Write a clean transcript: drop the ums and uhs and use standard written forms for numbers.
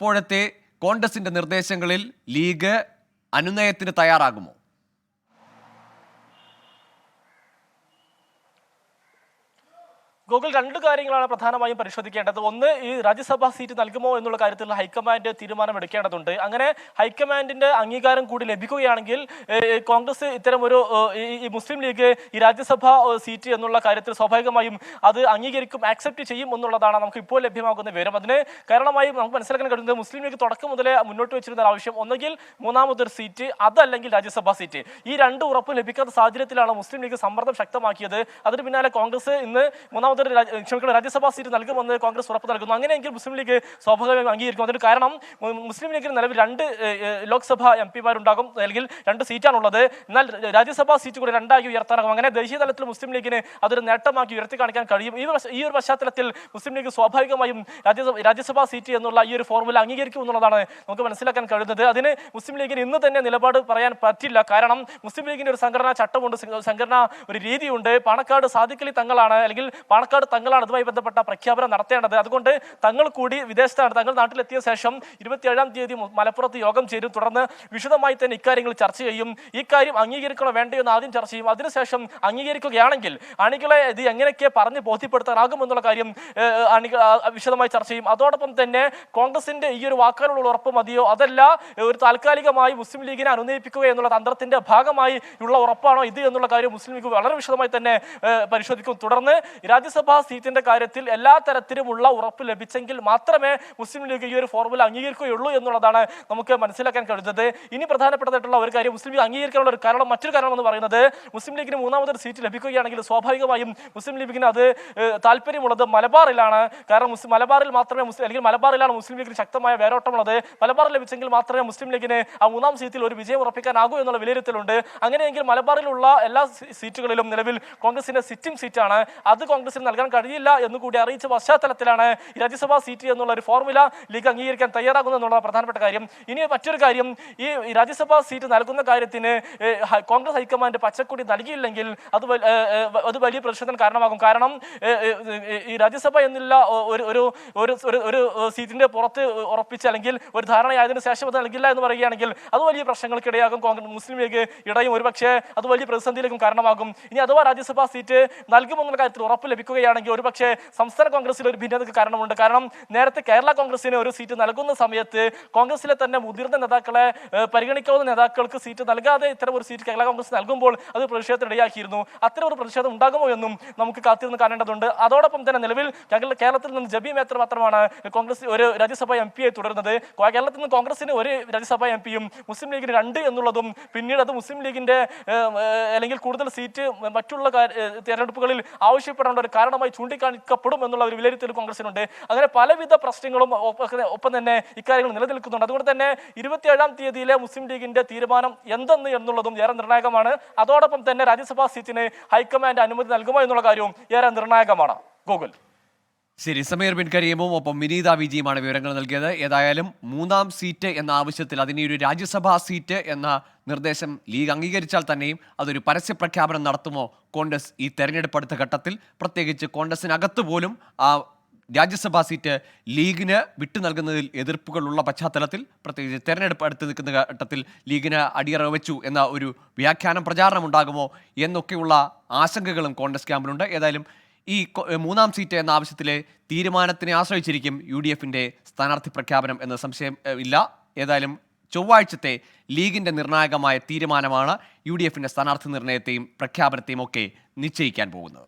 ഇപ്പോഴത്തെ കോൺഗ്രസിന്റെ നിർദ്ദേശങ്ങളിൽ ലീഗ് അനുനയത്തിന് തയ്യാറാകുമോ? ഗൂഗിൾ രണ്ട് കാര്യങ്ങളാണ് പ്രധാനമായും പരിശോധിക്കേണ്ടത്. ഒന്ന്, ഈ രാജ്യസഭാ സീറ്റ് നൽകുമോ എന്നുള്ള കാര്യത്തിൽ ഹൈക്കമാൻഡ് തീരുമാനം എടുക്കേണ്ടതുണ്ട്. അങ്ങനെ ഹൈക്കമാൻഡിന്റെ അംഗീകാരം കൂടി ലഭിക്കുകയാണെങ്കിൽ കോൺഗ്രസ് ഇത്തരം ഒരു ഈ മുസ്ലിം ലീഗ് ഈ രാജ്യസഭാ സീറ്റ് എന്നുള്ള കാര്യത്തിൽ സ്വാഭാവികമായും അത് അംഗീകരിക്കും, ആക്സെപ്റ്റ് ചെയ്യും എന്നുള്ളതാണ് നമുക്ക് ഇപ്പോൾ ലഭ്യമാകുന്ന വിവരം. അതിന് കാരണമായി നമുക്ക് മനസ്സിലാക്കാൻ കഴിയുന്നത് മുസ്ലിം ലീഗ് തുടക്കം മുതലേ മുന്നോട്ട് വെച്ചിരുന്ന ആവശ്യം ഒന്നുകിൽ മൂന്നാമതൊരു സീറ്റ്, അതല്ലെങ്കിൽ രാജ്യസഭാ സീറ്റ്. ഈ രണ്ട് ഉറപ്പ് ലഭിക്കാത്ത സാഹചര്യത്തിലാണ് മുസ്ലിം ലീഗ് സമ്മർദ്ദം ശക്തമാക്കിയത്. അതിന് പിന്നാലെ കോൺഗ്രസ് ഇന്ന് രാജ്യസഭാ സീറ്റ് നൽകുമെന്ന് കോൺഗ്രസ് ഉറപ്പ് നൽകുന്നു. അങ്ങനെയെങ്കിൽ മുസ്ലിം ലീഗ് സ്വാഭാവികമായും അംഗീകരിക്കും. അതിന് കാരണം മുസ്ലിം ലീഗിന് നിലവിൽ 2 ലോക്സഭാ എംപിമാരുണ്ടാകും, അല്ലെങ്കിൽ 2 സീറ്റാണുള്ളത്. എന്നാൽ രാജ്യസഭാ സീറ്റ് കൂടി 2ആയി ഉയർത്താനാകും. അങ്ങനെ ദേശീയ തലത്തിൽ മുസ്ലിം ലീഗിന് അതൊരു നേട്ടമാക്കി ഉയർത്തി കാണിക്കാൻ കഴിയും. ഈ ഒരു പശ്ചാത്തലത്തിൽ മുസ്ലിം ലീഗ് സ്വാഭാവികമായും രാജ്യസഭാ സീറ്റ് എന്നുള്ള ഈ ഒരു ഫോർമുല അംഗീകരിക്കും എന്നുള്ളതാണ് നമുക്ക് മനസ്സിലാക്കാൻ കഴിയുന്നത്. അതിന് മുസ്ലിം ലീഗിന് ഇന്ന് തന്നെ നിലപാട് പറയാൻ പറ്റില്ല. കാരണം മുസ്ലിം ലീഗിന്റെ ഒരു സംഘടനാ ചട്ടമുണ്ട്, സംഘടനാ ഒരു രീതിയുണ്ട്. പാണക്കാട് സാദിഖലി തങ്ങളാണ്, അല്ലെങ്കിൽ പാണക്കാട് തങ്ങളാണ് അതുമായി ബന്ധപ്പെട്ട പ്രഖ്യാപനം നടത്തേണ്ടത്. അതുകൊണ്ട് തങ്ങൾ കൂടി വിദേശത്താണ്. തങ്ങൾ നാട്ടിലെത്തിയ ശേഷം 27-ാം തീയതി മലപ്പുറത്ത് യോഗം ചേരും. തുടർന്ന് വിശദമായി തന്നെ ഇക്കാര്യങ്ങൾ ചർച്ച ചെയ്യും. ഈ കാര്യം അംഗീകരിക്കണോ വേണ്ടയോ എന്ന് ആദ്യം ചർച്ച ചെയ്യും. അതിനുശേഷം അംഗീകരിക്കുകയാണെങ്കിൽ അണികളെ ഇത് എങ്ങനെയൊക്കെ പറഞ്ഞ് ബോധ്യപ്പെടുത്താനാകുമെന്നുള്ള കാര്യം വിശദമായി ചർച്ച ചെയ്യും. അതോടൊപ്പം തന്നെ കോൺഗ്രസിന്റെ ഈ ഒരു വാക്കാലുള്ള ഉറപ്പ് മതിയോ, അതല്ല ഒരു താൽക്കാലികമായി മുസ്ലിം ലീഗിനെ അനുനയിപ്പിക്കുക എന്നുള്ള തന്ത്രത്തിന്റെ ഭാഗമായി ഉള്ള ഉറപ്പാണോ ഇത് എന്നുള്ള കാര്യം മുസ്ലിം ലീഗ് വളരെ വിശദമായി തന്നെ പരിശോധിക്കും. തുടർന്ന് രാജ്യസഭാ സീറ്റിന്റെ കാര്യത്തിൽ എല്ലാ തരത്തിലുമുള്ള ഉറപ്പ് ലഭിച്ചെങ്കിൽ മാത്രമേ മുസ്ലിം ലീഗ് ഈ ഒരു ഫോർമുല അംഗീകരിക്കുകയുള്ളൂ എന്നുള്ളതാണ് നമുക്ക് മനസ്സിലാക്കാൻ കഴിയുന്നത്. ഇനി പ്രധാനപ്പെട്ടതായിട്ടുള്ള ഒരു കാര്യം, മുസ്ലിം ലീഗ് അംഗീകരിക്കാനുള്ള ഒരു കാരണം, മറ്റൊരു കാരണം എന്ന് പറയുന്നത്, മുസ്ലിം ലീഗിന് മൂന്നാമതൊരു സീറ്റ് ലഭിക്കുകയാണെങ്കിൽ സ്വാഭാവികമായും മുസ്ലിം ലീഗിന് അത് താല്പര്യമുള്ളത് മലബാറിലാണ്. കാരണം മലബാറിൽ മാത്രമേ അല്ലെങ്കിൽ മലബാറിലാണ് മുസ്ലിം ലീഗിന് ശക്തമായ വേരോട്ടമുള്ളത്. മലബാറിൽ ലഭിച്ചെങ്കിൽ മാത്രമേ മുസ്ലിം ലീഗിന് ആ 3-ാം സീറ്റിൽ ഒരു വിജയം ഉറപ്പിക്കാനാകൂ എന്നുള്ള വിലയിരുത്തലുണ്ട്. അങ്ങനെയെങ്കിൽ മലബാറിലുള്ള എല്ലാ സീറ്റുകളിലും നിലവിൽ കോൺഗ്രസിന്റെ സിറ്റിംഗ് സീറ്റാണ്. അത് കോൺഗ്രസിന് നൽകാൻ കഴിയില്ല എന്ന് കൂടി അറിയിച്ച പശ്ചാത്തലത്തിലാണ് രാജ്യസഭാ സീറ്റ് എന്നുള്ള ഒരു ഫോർമുല ലീഗ് അംഗീകരിക്കാൻ തയ്യാറാകുന്നത് എന്നുള്ള പ്രധാനപ്പെട്ട കാര്യം. ഇനി മറ്റൊരു കാര്യം, ഈ രാജ്യസഭാ സീറ്റ് നൽകുന്ന കാര്യത്തിന് കോൺഗ്രസ് ഹൈക്കമാൻഡ് പച്ചക്കൊടി നൽകിയില്ലെങ്കിൽ അത് വലിയ പ്രതിഷേധത്തിന് കാരണമാകും. കാരണം ഈ രാജ്യസഭ എന്നുള്ള ഒരു സീറ്റിന്റെ പുറത്ത് ഉറപ്പിച്ച്, അല്ലെങ്കിൽ ഒരു ധാരണയായതിനു ശേഷം അത് നൽകില്ല എന്ന് പറയുകയാണെങ്കിൽ അത് വലിയ പ്രശ്നങ്ങൾക്കിടയാകും. മുസ്ലിം ലീഗ് ഇടയും ഒരുപക്ഷെ അത് വലിയ പ്രതിസന്ധിയിലേക്കും കാരണമാകും. ഇനി അഥവാ രാജ്യസഭാ സീറ്റ് നൽകുമെന്നുള്ള കാര്യത്തിൽ ഉറപ്പ് ലഭിക്കുകയാണെങ്കിൽ ഒരുപക്ഷെ സംസ്ഥാന കോൺഗ്രസിൽ ഒരു ഭിന്നതയ്ക്ക് കാരണമുണ്ട്. കാരണം നേരത്തെ കേരള കോൺഗ്രസിന് ഒരു സീറ്റ് നൽകുന്ന സമയത്ത് കോൺഗ്രസിലെ തന്നെ മുതിർന്ന നേതാക്കളെ, പരിഗണിക്കാവുന്ന നേതാക്കൾക്ക് സീറ്റ് നൽകാതെ ഇത്തരം ഒരു സീറ്റ് കേരള കോൺഗ്രസ് നൽകുമ്പോൾ അത് പ്രതിഷേധത്തിനിടയാക്കിയിരുന്നു. അത്തരം ഒരു പ്രതിഷേധം ഉണ്ടാകുമോ എന്നും നമുക്ക് കാത്തിരുന്ന് കാണേണ്ടതുണ്ട്. അതോടൊപ്പം തന്നെ നിലവിൽ കേരളത്തിൽ നിന്ന് ജബി മേത്തർ മാത്രമാണ് കോൺഗ്രസ് ഒരു രാജ്യസഭാ എംപിയെ തുടരുന്നത്. കേരളത്തിൽ നിന്ന് കോൺഗ്രസിന് ഒരു രാജ്യസഭാ എംപിയും മുസ്ലിം ലീഗിന് 2 എന്നുള്ളതും പിന്നീട് അത് മുസ്ലിം ലീഗിന്റെ അല്ലെങ്കിൽ കൂടുതൽ സീറ്റ് മറ്റുള്ള തെരഞ്ഞെടുപ്പുകളിൽ ആവശ്യപ്പെടേണ്ട ഒരു കാരണമായി ചൂണ്ടിക്കാണിക്കപ്പെടും എന്നുള്ള ഒരു വിലയിരുത്തൽ കോൺഗ്രസിനുണ്ട്. അങ്ങനെ പലവിധ പ്രശ്നങ്ങളും ഒപ്പം തന്നെ ഇക്കാര്യങ്ങൾ നിലനിൽക്കുന്നുണ്ട്. അതുകൊണ്ട് തന്നെ 27-ാം തീയതിയിലെ മുസ്ലിം ലീഗിന്റെ തീരുമാനം എന്തെന്ന് എന്നുള്ളതും ഏറെ നിർണായകമാണ്. അതോടൊപ്പം തന്നെ രാജ്യസഭാ സീറ്റിന് ഹൈക്കമാൻഡ് അനുമതി നൽകുമോ എന്നുള്ള കാര്യവും ഏറെ നിർണായകമാണ്. ഗൂഗിൾ. ശരി, സമീർ ബിൻ കരീമും ഒപ്പം വിനീത വിജിയുമാണ് വിവരങ്ങൾ നൽകിയത്. ഏതായാലും 3-ാം സീറ്റ് എന്ന ആവശ്യത്തിൽ അതിനെ ഒരു രാജ്യസഭാ സീറ്റ് എന്ന നിർദ്ദേശം ലീഗ് അംഗീകരിച്ചാൽ തന്നെയും അതൊരു പരസ്യ പ്രഖ്യാപനം നടത്തുമോ കോൺഗ്രസ് ഈ തെരഞ്ഞെടുപ്പ് അടുത്ത ഘട്ടത്തിൽ? പ്രത്യേകിച്ച് കോൺഗ്രസിനകത്ത് പോലും ആ രാജ്യസഭാ സീറ്റ് ലീഗിന് വിട്ടു നൽകുന്നതിൽ എതിർപ്പുകളുള്ള പശ്ചാത്തലത്തിൽ, പ്രത്യേകിച്ച് തെരഞ്ഞെടുപ്പ് അടുത്ത് നിൽക്കുന്ന ഘട്ടത്തിൽ ലീഗിന് അടിയറ വെച്ചു എന്ന ഒരു വ്യാഖ്യാനം, പ്രചാരണം ഉണ്ടാകുമോ എന്നൊക്കെയുള്ള ആശങ്കകളും കോൺഗ്രസ് ക്യാമ്പിലുണ്ട്. ഏതായാലും ഈ 3-ാം സീറ്റ് എന്ന ആവശ്യത്തിലെ തീരുമാനത്തിനെ ആശ്രയിച്ചിരിക്കും UDFന്റെ സ്ഥാനാർത്ഥി പ്രഖ്യാപനം എന്ന സംശയം ഇല്ല. ഏതായാലും ചൊവ്വാഴ്ചത്തെ ലീഗിന്റെ നിർണായകമായ തീരുമാനമാണ് UDFന്റെ സ്ഥാനാർത്ഥി നിർണയത്തെയും പ്രഖ്യാപനത്തെയും ഒക്കെ നിശ്ചയിക്കാൻ പോകുന്നത്.